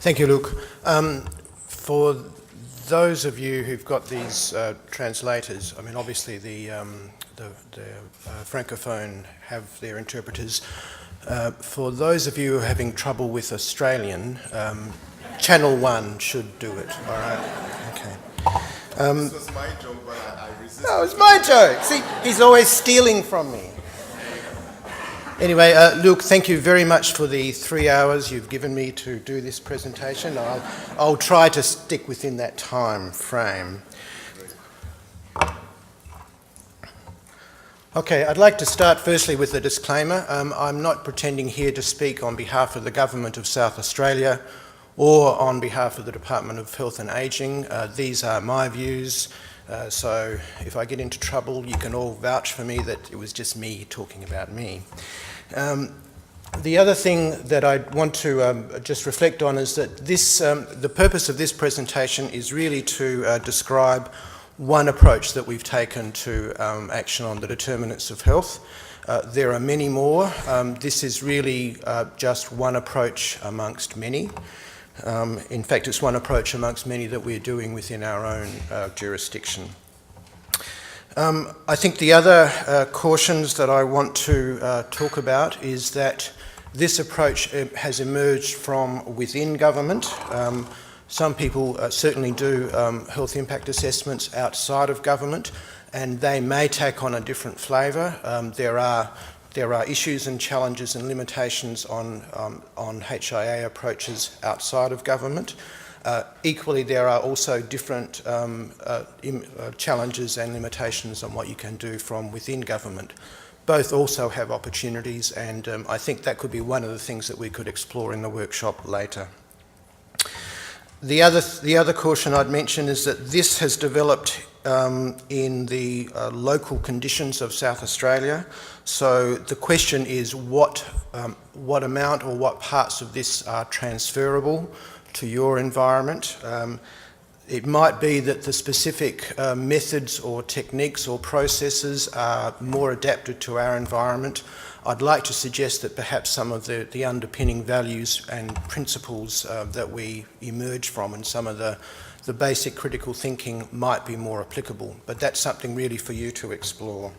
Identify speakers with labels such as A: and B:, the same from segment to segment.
A: Thank you, Luke. For those of you who've got these translators, I mean, obviously the Francophone have their interpreters. For those of you who are having trouble with Australian, Channel 1 should do it, all right? Okay.
B: This was my joke, but I resisted.
A: No, it's my joke. See, he's always stealing from me. Anyway, Luke, thank you very much for the 3 hours you've given me to do this presentation. I'll try to stick within that time frame. Okay, I'd like to start firstly with a disclaimer. I'm not pretending here to speak on behalf of the Government of South Australia or on behalf of the Department of Health and Ageing. These are my views. So if I get into trouble, you can all vouch for me that it was just me talking about me. The other thing that I want to just reflect on is that the purpose of this presentation is really to describe one approach that we've taken to action on the determinants of health. There are many more. This is really just one approach amongst many. In fact, it's one approach amongst many that we're doing within our own jurisdiction. I think the other cautions that I want to talk about is that this approach has emerged from within government. Some people certainly do health impact assessments outside of government, and they may take on a different flavour. There are issues and challenges and limitations on HIA approaches outside of government. Equally, there are also different challenges and limitations on what you can do from within government. Both also have opportunities, and I think that could be one of the things that we could explore in the workshop later. The other caution I'd mention is that this has developed in the local conditions of South Australia. So the question is what amount or what parts of this are transferable to your environment. It might be that the specific methods or techniques or processes are more adapted to our environment. I'd like to suggest that perhaps some of the underpinning values and principles that we emerge from and some of the basic critical thinking might be more applicable, but that's something really for you to explore.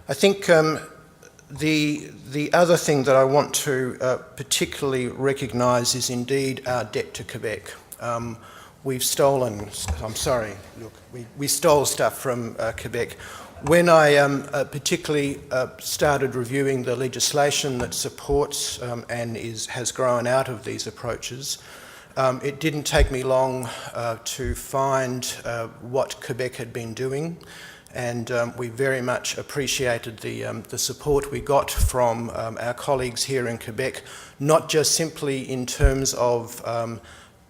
A: I think the other thing that I want to particularly recognise is indeed our debt to Quebec. We've stolen, I'm sorry, look, we stole stuff from Quebec. When I particularly started reviewing the legislation that supports and has grown out of these approaches, it didn't take me long to find what Quebec had been doing, and we very much appreciated the support we got from our colleagues here in Quebec, not just simply in terms of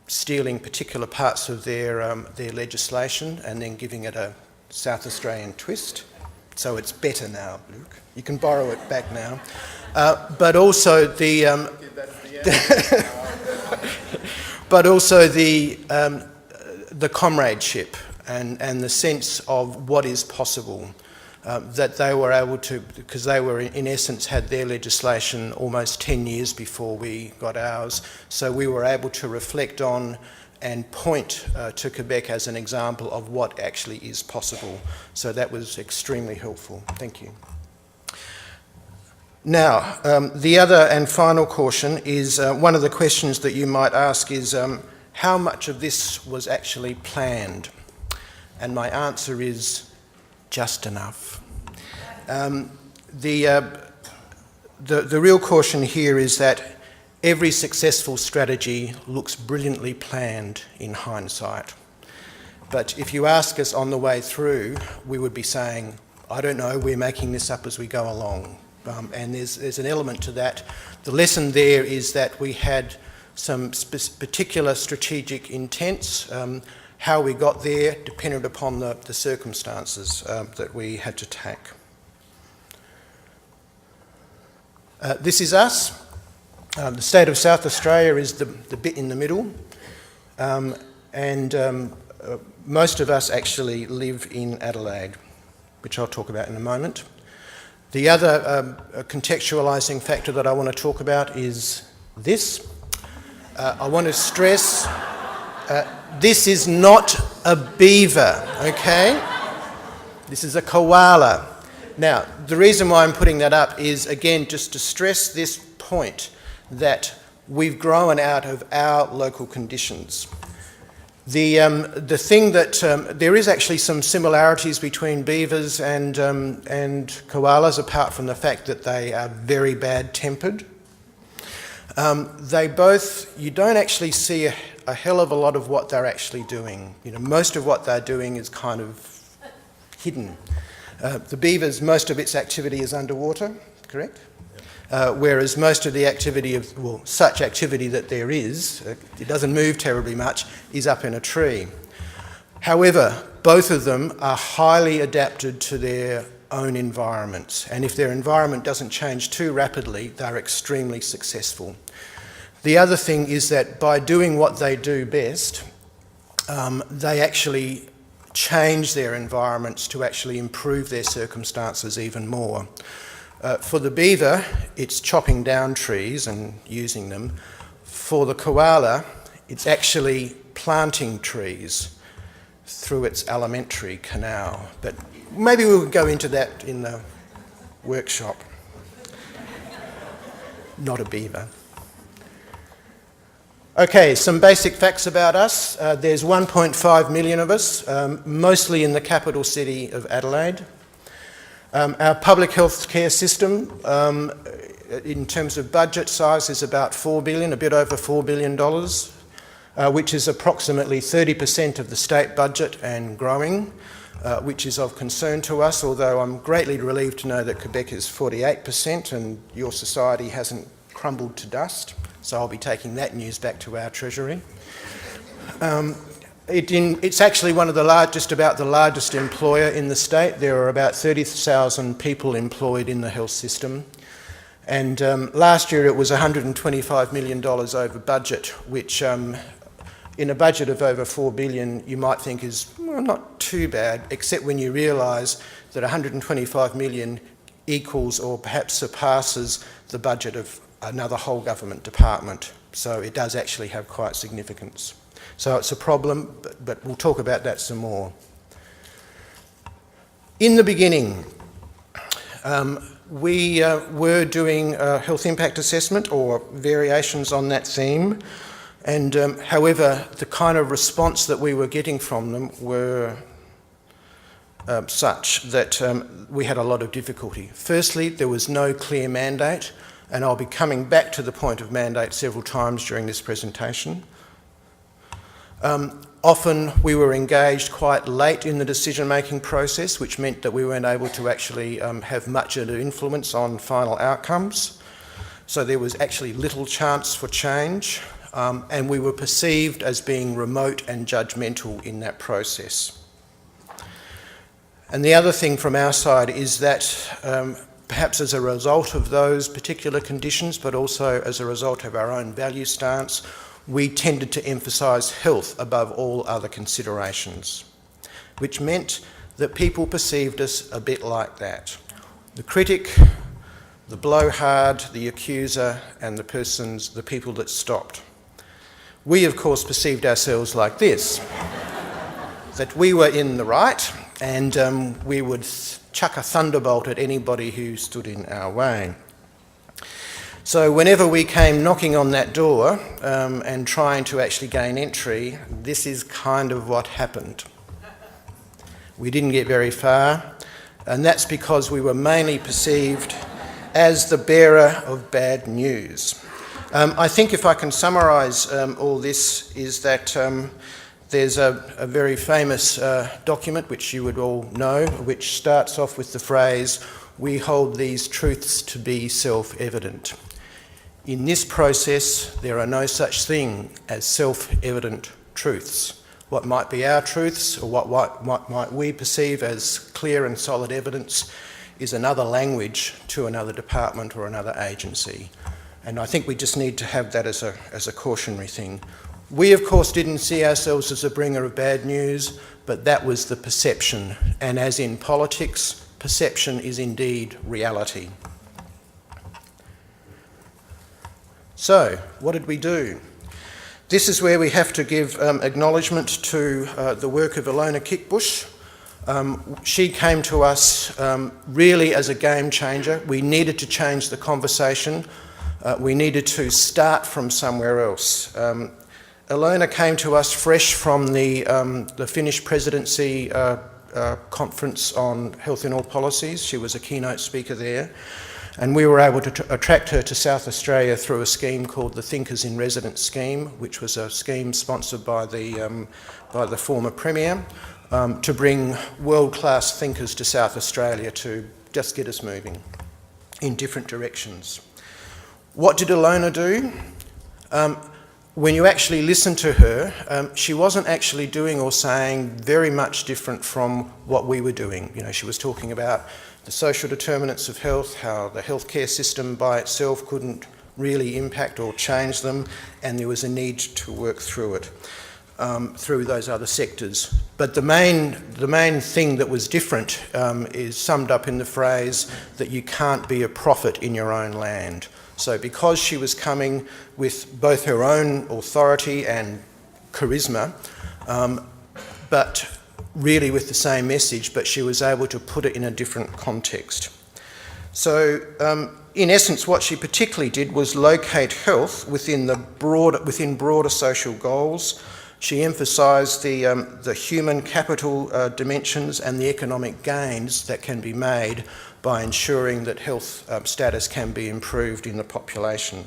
A: stealing particular parts of their legislation and then giving it a South Australian twist. So it's better now, Luke. You can borrow it back now. But also the but also the comradeship and the sense of what is possible, that they were able to, because they were in essence had their legislation almost 10 years before we got ours, so we were able to reflect on and point to Quebec as an example of what actually is possible. So that was extremely helpful. Thank you. Now, the other and final caution is one of the questions that you might ask is how much of this was actually planned? And my answer is just enough. The real caution here is that every successful strategy looks brilliantly planned in hindsight. But if you ask us on the way through, we would be saying, I don't know, we're making this up as we go along. And there's an element to that. The lesson there is that we had some particular strategic intents. How we got there depended upon the circumstances that we had to take. This is us. The state of South Australia is the bit in the middle, and most of us actually live in Adelaide, which I'll talk about in a moment. The other contextualising factor that I want to talk about is this. I want to stress this is not a beaver, okay? This is a koala. Now, the reason why I'm putting that up is, again, just to stress this point that we've grown out of our local conditions. The thing that there is actually some similarities between beavers and koalas, apart from the fact that they are very bad-tempered. They both, you don't actually see a hell of a lot of what they're actually doing. You know, most of what they're doing is kind of hidden. The beavers, most of its activity is underwater, correct? Whereas most of the activity of, well, such activity that there is, it doesn't move terribly much, is up in a tree. However, both of them are highly adapted to their own environments, and if their environment doesn't change too rapidly, they're extremely successful. The other thing is that by doing what they do best, they actually change their environments to actually improve their circumstances even more. For the beaver, it's chopping down trees and using them. For the koala, it's actually planting trees through its alimentary canal. But maybe we'll go into that in the workshop. Not a beaver. Okay, some basic facts about us. There's 1.5 million of us, mostly in the capital city of Adelaide. Our public health care system, in terms of budget size, is about 4 billion, a bit over $4 billion, which is approximately 30% of the state budget and growing, which is of concern to us, although I'm greatly relieved to know that Quebec is 48% and your society hasn't crumbled to dust. So I'll be taking that news back to our Treasury. It's actually one of the about the largest employer in the state. There are about 30,000 people employed in the health system. And last year it was $125 million over budget, which in a budget of over $4 billion you might think is not too bad, except when you realise that $125 million equals or perhaps surpasses the budget of another whole government department. So it does actually have quite significance. So it's a problem, but we'll talk about that some more. In the beginning, we were doing a health impact assessment or variations on that theme, and however, the kind of response that we were getting from them were such that we had a lot of difficulty. Firstly, there was no clear mandate, and I'll be coming back to the point of mandate several times during this presentation. Often we were engaged quite late in the decision-making process, which meant that we weren't able to actually have much of an influence on final outcomes. So there was actually little chance for change, and we were perceived as being remote and judgmental in that process. And the other thing from our side is that perhaps as a result of those particular conditions, but also as a result of our own value stance, we tended to emphasise health above all other considerations, which meant that people perceived us a bit like that. The critic, the blowhard, the accuser, and the people that stopped. We, of course, perceived ourselves like this, that we were in the right, and we would chuck a thunderbolt at anybody who stood in our way. So whenever we came knocking on that door and trying to actually gain entry, this is kind of what happened. We didn't get very far, and that's because we were mainly perceived as the bearer of bad news. I think if I can summarise all this is that there's a very famous document which you would all know, which starts off with the phrase, "We hold these truths to be self-evident." In this process, there are no such thing as self-evident truths. What might be our truths, or what might we perceive as clear and solid evidence, is another language to another department or another agency. And I think we just need to have that as a cautionary thing. We, of course, didn't see ourselves as a bringer of bad news, but that was the perception. And as in politics, perception is indeed reality. So, what did we do? This is where we have to give acknowledgement to the work of Ilona Kickbush. She came to us really as a game changer. We needed to change the conversation. We needed to start from somewhere else. Ilona came to us fresh from the Finnish presidency conference on health in all policies. She was a keynote speaker there. And we were able to attract her to South Australia through a scheme called the Thinkers in Residence scheme, which was a scheme sponsored by the former Premier to bring world-class thinkers to South Australia to just get us moving in different directions. What did Ilona do? When you actually listen to her, she wasn't actually doing or saying very much different from what we were doing. You know, she was talking about the social determinants of health, how the healthcare system by itself couldn't really impact or change them, and there was a need to work through it, through those other sectors. But the main thing that was different is summed up in the phrase that you can't be a prophet in your own land. So because she was coming with both her own authority and charisma, but really with the same message, but she was able to put it in a different context. So in essence, what she particularly did was locate health within broader social goals. She emphasised the human capital dimensions and the economic gains that can be made by ensuring that health status can be improved in the population.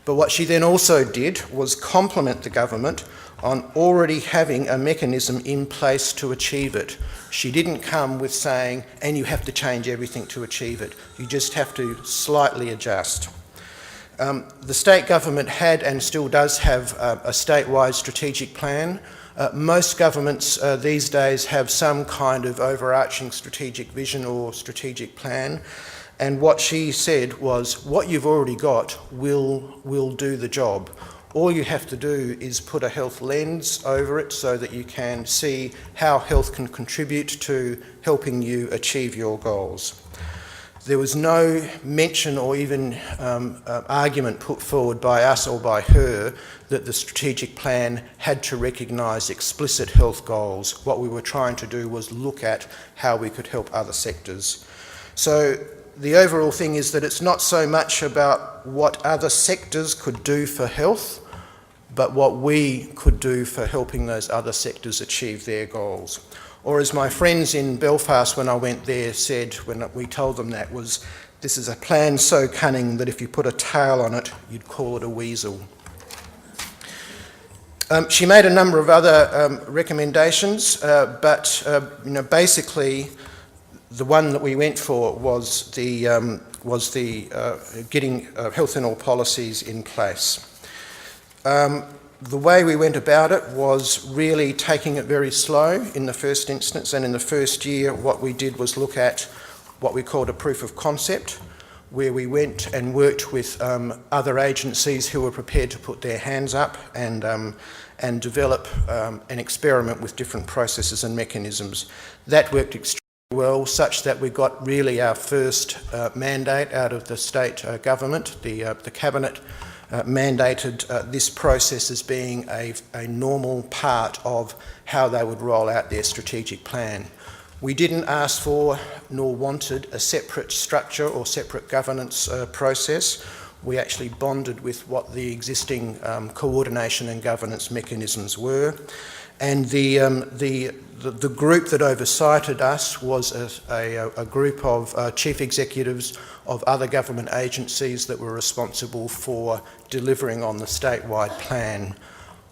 A: But what she then also did was compliment the government on already having a mechanism in place to achieve it. She didn't come with saying, and you have to change everything to achieve it. You just have to slightly adjust. The state government had and still does have a statewide strategic plan. Most governments these days have some kind of overarching strategic vision or strategic plan. And what she said was, what you've already got will do the job. All you have to do is put a health lens over it so that you can see how health can contribute to helping you achieve your goals. There was no mention or even argument put forward by us or by her that the strategic plan had to recognise explicit health goals. What we were trying to do was look at how we could help other sectors. So the overall thing is that it's not so much about what other sectors could do for health, but what we could do for helping those other sectors achieve their goals. Or as my friends in Belfast when I went there said, when we told them that, was this is a plan so cunning that if you put a tail on it, you'd call it a weasel. She made a number of other recommendations, but basically the one that we went for was the getting health in all policies in place. The way we went about it was really taking it very slow in the first instance, and in the first year what we did was look at what we called a proof of concept, where we went and worked with other agencies who were prepared to put their hands up and develop an experiment with different processes and mechanisms. That worked extremely well, such that we got really our first mandate out of the state government. The Cabinet mandated this process as being a normal part of how they would roll out their strategic plan. We didn't ask for nor wanted a separate structure or separate governance process. We actually bonded with what the existing coordination and governance mechanisms were. And the group that oversighted us was a group of chief executives of other government agencies that were responsible for delivering on the statewide plan.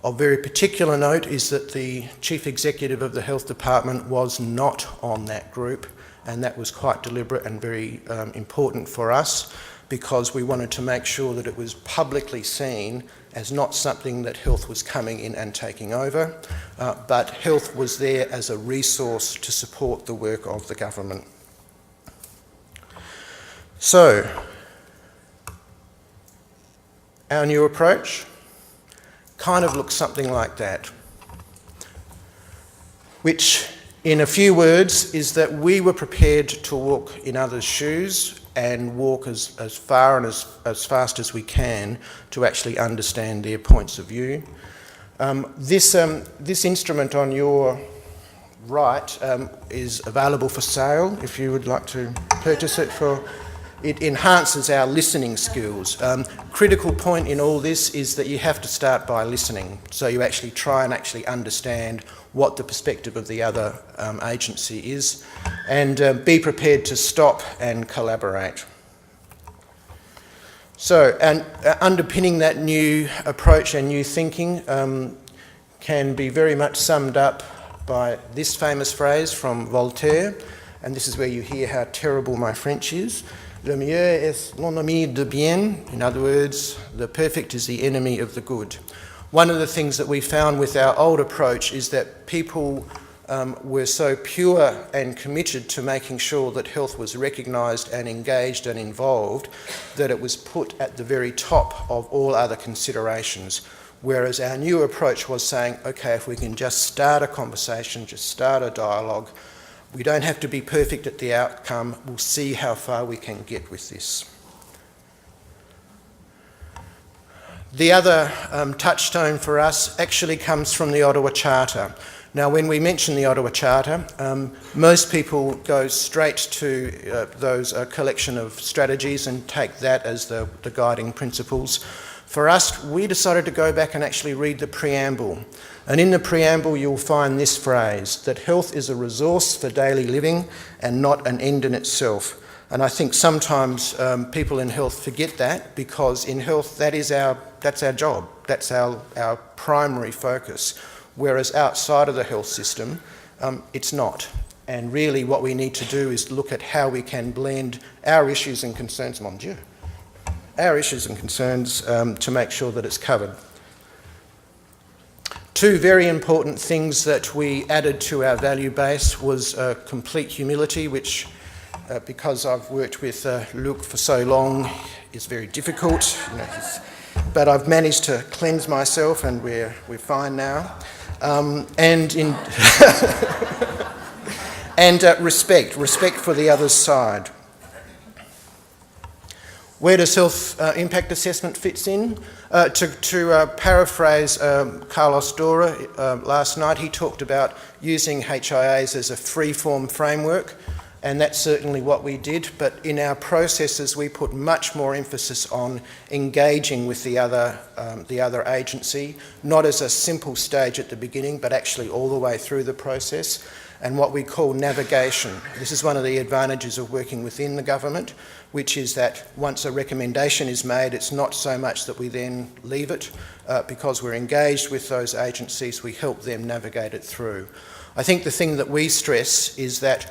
A: Of very particular note is that the chief executive of the health department was not on that group, and that was quite deliberate and very important for us, because we wanted to make sure that it was publicly seen as not something that health was coming in and taking over, but health was there as a resource to support the work of the government. So, our new approach kind of looks something like that, which in a few words, is that we were prepared to walk in others' shoes and walk as far and as fast as we can to actually understand their points of view. This instrument on your right is available for sale if you would like to purchase it. It enhances our listening skills. Critical point in all this is that you have to start by listening, so you actually try and actually understand what the perspective of the other agency is, and be prepared to stop and collaborate. So, and underpinning that new approach and new thinking can be very much summed up by this famous phrase from Voltaire, and this is where you hear how terrible my French is. Le mieux est l'ennemi du bien. In other words, the perfect is the enemy of the good. One of the things that we found with our old approach is that people were so pure and committed to making sure that health was recognised and engaged and involved that it was put at the very top of all other considerations. Whereas our new approach was saying, okay, if we can just start a conversation, just start a dialogue, we don't have to be perfect at the outcome, we'll see how far we can get with this. The other touchstone for us actually comes from the Ottawa Charter. Now, when we mention the Ottawa Charter, most people go straight to those collection of strategies and take that as the guiding principles. For us, we decided to go back and actually read the preamble. And in the preamble, you'll find this phrase, that health is a resource for daily living and not an end in itself. And I think sometimes people in health forget that, because in health, that's our job, that's our primary focus. Whereas outside of the health system, it's not. And really what we need to do is look at how we can blend our issues and concerns, mon Dieu, our issues and concerns to make sure that it's covered. Two very important things that we added to our value base was complete humility, which, because I've worked with Luc for so long, is very difficult. But I've managed to cleanse myself, and we're fine now. And respect for the other's side. Where does health impact assessment fits in? To paraphrase Carlos Dora last night, he talked about using HIAs as a free-form framework, and that's certainly what we did. But in our processes, we put much more emphasis on engaging with the other agency, not as a simple stage at the beginning, but actually all the way through the process, and what we call navigation. This is one of the advantages of working within the government, which is that once a recommendation is made, it's not so much that we then leave it, because we're engaged with those agencies, we help them navigate it through. I think the thing that we stress is that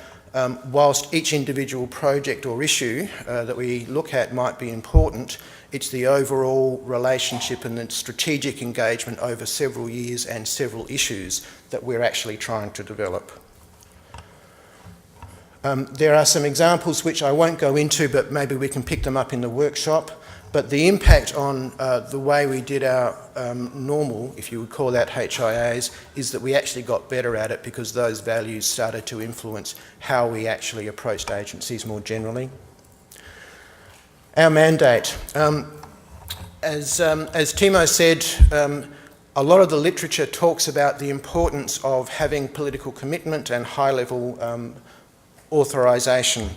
A: whilst each individual project or issue that we look at might be important, it's the overall relationship and the strategic engagement over several years and several issues that we're actually trying to develop. There are some examples which I won't go into, but maybe we can pick them up in the workshop. But the impact on the way we did our normal, if you would call that HIAs, is that we actually got better at it because those values started to influence how we actually approached agencies more generally. Our mandate. As Timo said, a lot of the literature talks about the importance of having political commitment and high-level authorisation.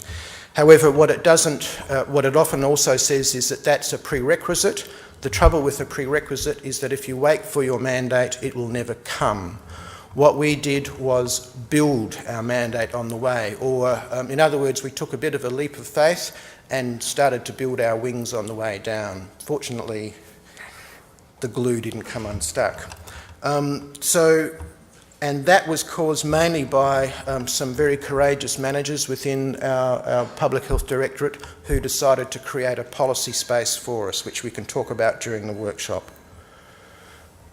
A: However, what it often also says is that that's a prerequisite. The trouble with a prerequisite is that if you wait for your mandate, it will never come. What we did was build our mandate on the way, or in other words, we took a bit of a leap of faith and started to build our wings on the way down. Fortunately, the glue didn't come unstuck. And that was caused mainly by some very courageous managers within our Public Health Directorate who decided to create a policy space for us, which we can talk about during the workshop.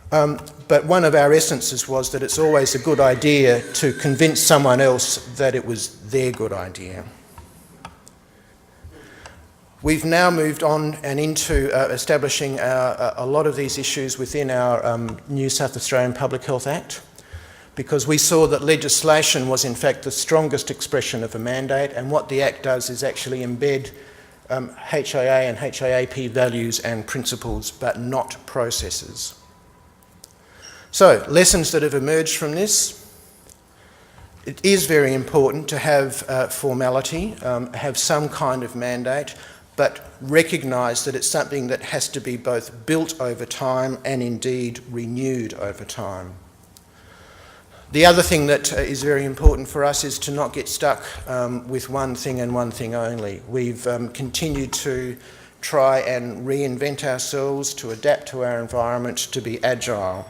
A: But one of our essences was that it's always a good idea to convince someone else that it was their good idea. We've now moved on and into establishing a lot of these issues within our New South Australian Public Health Act. because we saw that legislation was in fact the strongest expression of a mandate, and what the Act does is actually embed HIA and HIAP values and principles, but not processes. So, lessons that have emerged from this. It is very important to have formality, have some kind of mandate, but recognise that it's something that has to be both built over time and indeed renewed over time. The other thing that is very important for us is to not get stuck with one thing and one thing only. We've continued to try and reinvent ourselves, to adapt to our environment, to be agile.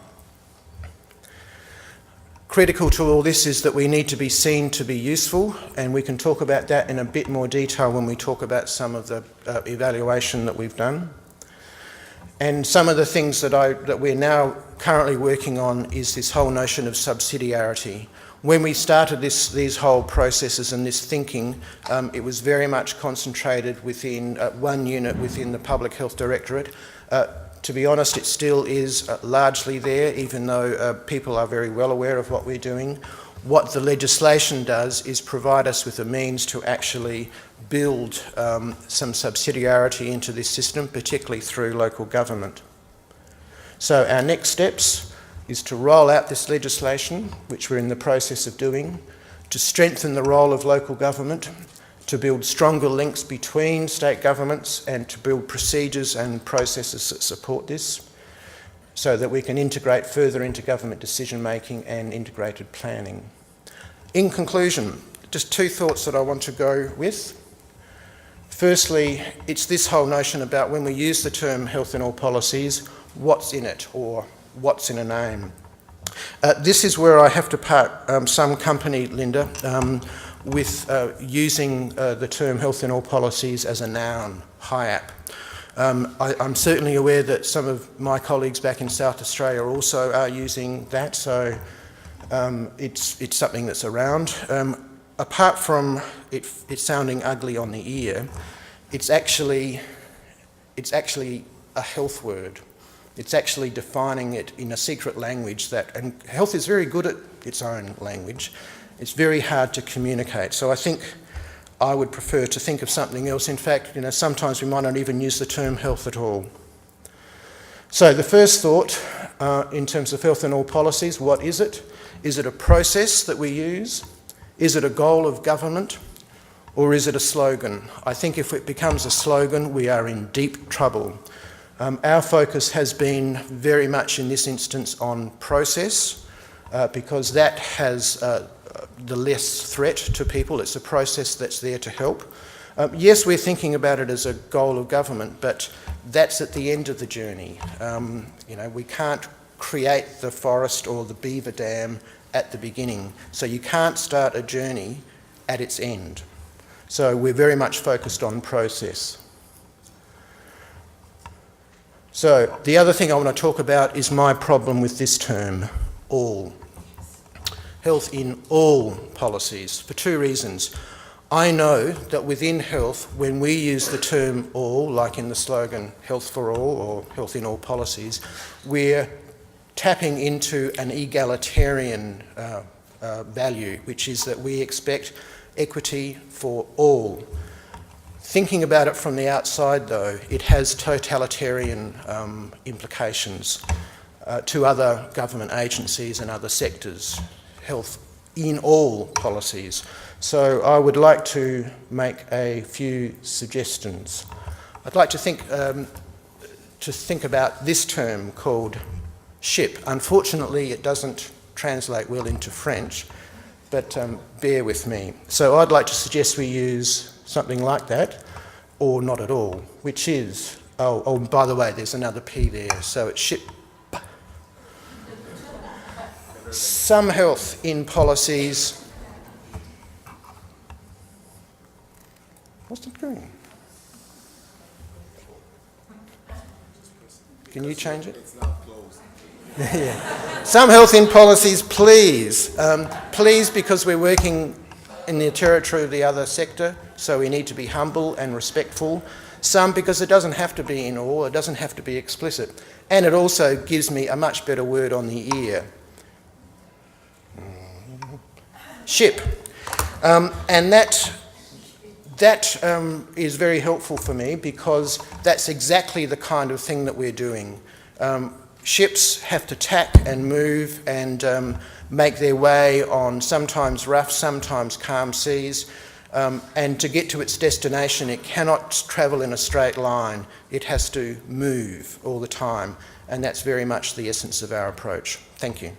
A: Critical to all this is that we need to be seen to be useful, and we can talk about that in a bit more detail when we talk about some of the evaluation that we've done. And some of the things that we're now currently working on is this whole notion of subsidiarity. When we started these whole processes and this thinking, it was very much concentrated within one unit within the Public Health Directorate. To be honest, it still is largely there, even though people are very well aware of what we're doing. What the legislation does is provide us with a means to actually build some subsidiarity into this system, particularly through local government. So our next steps is to roll out this legislation, which we're in the process of doing, to strengthen the role of local government, to build stronger links between state governments, and to build procedures and processes that support this, so that we can integrate further into government decision making and integrated planning. In conclusion, just two thoughts that I want to go with. Firstly, it's this whole notion about when we use the term health in all policies, what's in it, or what's in a name. This is where I have to part some company, Linda, with using the term health in all policies as a noun, HIAP. I'm certainly aware that some of my colleagues back in South Australia also are using that, so it's something that's around. Apart from it sounding ugly on the ear, it's actually a health word. It's actually defining it in a secret language and health is very good at its own language. It's very hard to communicate. So I think I would prefer to think of something else. In fact, sometimes we might not even use the term health at all. So the first thought in terms of health in all policies, what is it? Is it a process that we use? Is it a goal of government? Or is it a slogan? I think if it becomes a slogan, we are in deep trouble. Our focus has been very much in this instance on process because that has the less threat to people. It's a process that's there to help. Yes, we're thinking about it as a goal of government, but that's at the end of the journey. We can't create the forest or the beaver dam at the beginning, so you can't start a journey at its end. So we're very much focused on process. So the other thing I want to talk about is my problem with this term, all. Health in all policies, for two reasons. I know that within health, when we use the term all, like in the slogan health for all or health in all policies, we're tapping into an egalitarian value, which is that we expect equity for all. Thinking about it from the outside, though, it has totalitarian implications to other government agencies and other sectors. Health in all policies. So I would like to make a few suggestions. I'd like to think about this term called SHIP. Unfortunately, it doesn't translate well into French, but bear with me. So I'd like to suggest we use something like that, or not at all, which is, oh, by the way, there's another P there, so it's SHIP. Some health in policies. What's it doing? Can you change it?
B: It's not closed.
A: Yeah. Some health in policies, please. Please, because we're working in the territory of the other sector, so we need to be humble and respectful. Some, because it doesn't have to be in all, it doesn't have to be explicit. And it also gives me a much better word on the ear. Ship. And that is very helpful for me because that's exactly the kind of thing that we're doing. Ships have to tack and move and make their way on sometimes rough, sometimes calm seas. And to get to its destination, it cannot travel in a straight line. It has to move all the time. And that's very much the essence of our approach. Thank you.